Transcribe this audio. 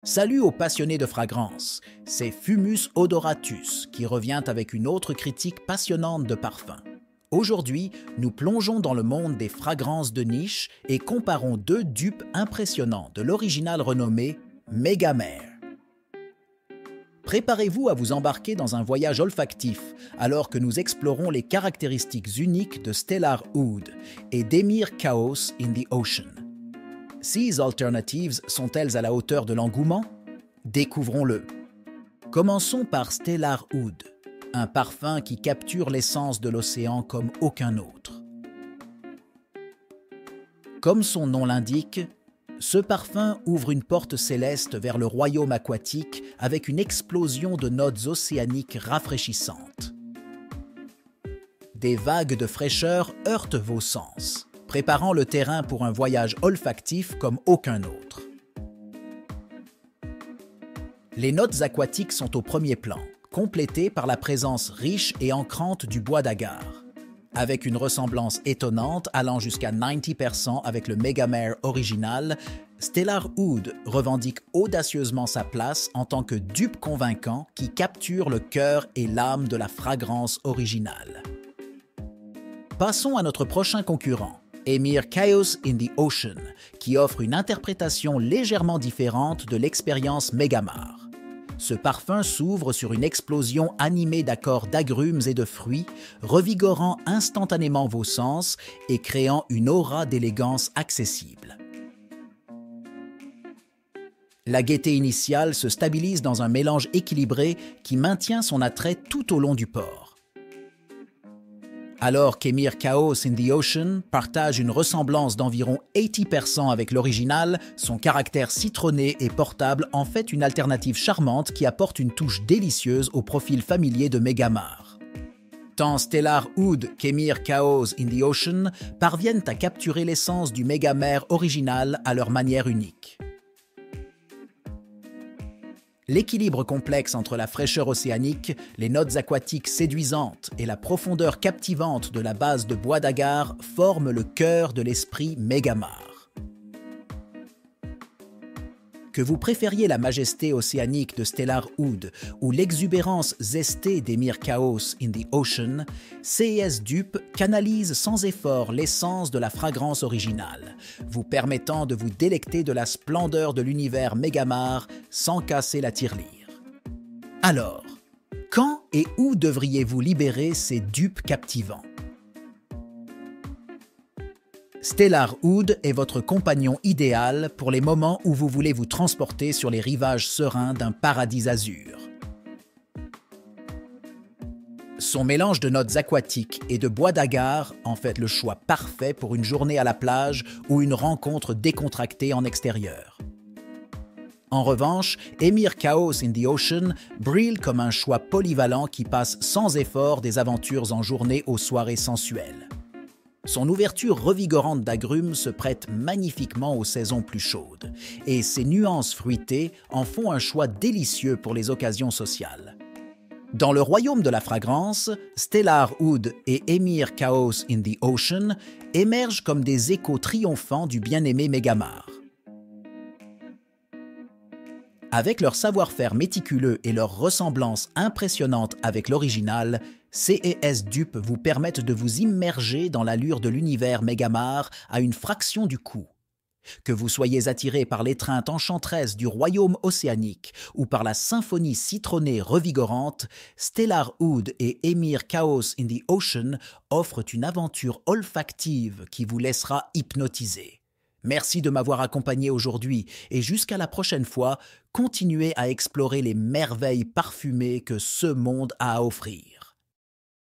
Salut aux passionnés de fragrance, c'est Fumus Odoratus qui revient avec une autre critique passionnante de parfums. Aujourd'hui, nous plongeons dans le monde des fragrances de niche et comparons deux dupes impressionnants de l'original renommé Megamare. Préparez-vous à vous embarquer dans un voyage olfactif alors que nous explorons les caractéristiques uniques de Stellar Oud et d'Emir Chaos in the Ocean. Ces alternatives sont-elles à la hauteur de l'engouement? Découvrons-le. Commençons par Stellar Oud, un parfum qui capture l'essence de l'océan comme aucun autre. Comme son nom l'indique, ce parfum ouvre une porte céleste vers le royaume aquatique avec une explosion de notes océaniques rafraîchissantes. Des vagues de fraîcheur heurtent vos sens, préparant le terrain pour un voyage olfactif comme aucun autre. Les notes aquatiques sont au premier plan, complétées par la présence riche et ancrante du bois d'agar, avec une ressemblance étonnante allant jusqu'à 90% avec le Megamare original. Stellar Oud revendique audacieusement sa place en tant que dupe convaincant qui capture le cœur et l'âme de la fragrance originale. Passons à notre prochain concurrent, Emir Chaos in the Ocean, qui offre une interprétation légèrement différente de l'expérience Megamare. Ce parfum s'ouvre sur une explosion animée d'accords d'agrumes et de fruits, revigorant instantanément vos sens et créant une aura d'élégance accessible. La gaieté initiale se stabilise dans un mélange équilibré qui maintient son attrait tout au long du port. Alors qu'Emir Chaos in the Ocean partage une ressemblance d'environ 80% avec l'original, son caractère citronné et portable en fait une alternative charmante qui apporte une touche délicieuse au profil familier de Megamare. Tant Stellar Oud qu'Emir Chaos in the Ocean parviennent à capturer l'essence du Megamare original à leur manière unique. L'équilibre complexe entre la fraîcheur océanique, les notes aquatiques séduisantes et la profondeur captivante de la base de bois d'agar forment le cœur de l'esprit Megamare. Que vous préfériez la majesté océanique de Stellar Oud ou l'exubérance zestée d'Emir Chaos in the Ocean, CES Dupe canalise sans effort l'essence de la fragrance originale, vous permettant de vous délecter de la splendeur de l'univers Megamare sans casser la tirelire. Alors, quand et où devriez-vous libérer ces dupes captivants? Stellar Oud est votre compagnon idéal pour les moments où vous voulez vous transporter sur les rivages sereins d'un paradis azur. Son mélange de notes aquatiques et de bois d'agar en fait le choix parfait pour une journée à la plage ou une rencontre décontractée en extérieur. En revanche, Emir Chaos in the Ocean brille comme un choix polyvalent qui passe sans effort des aventures en journée aux soirées sensuelles. Son ouverture revigorante d'agrumes se prête magnifiquement aux saisons plus chaudes, et ses nuances fruitées en font un choix délicieux pour les occasions sociales. Dans le royaume de la fragrance, Stellar Oud et Emir Chaos in the Ocean émergent comme des échos triomphants du bien-aimé Megamare. Avec leur savoir-faire méticuleux et leur ressemblance impressionnante avec l'original, CES Dupe vous permettent de vous immerger dans l'allure de l'univers Megamare à une fraction du coût. Que vous soyez attiré par l'étreinte enchanteresse du royaume océanique ou par la symphonie citronnée revigorante, Stellar Oud et Emir Chaos in the Ocean offrent une aventure olfactive qui vous laissera hypnotiser. Merci de m'avoir accompagné aujourd'hui et jusqu'à la prochaine fois, continuez à explorer les merveilles parfumées que ce monde a à offrir.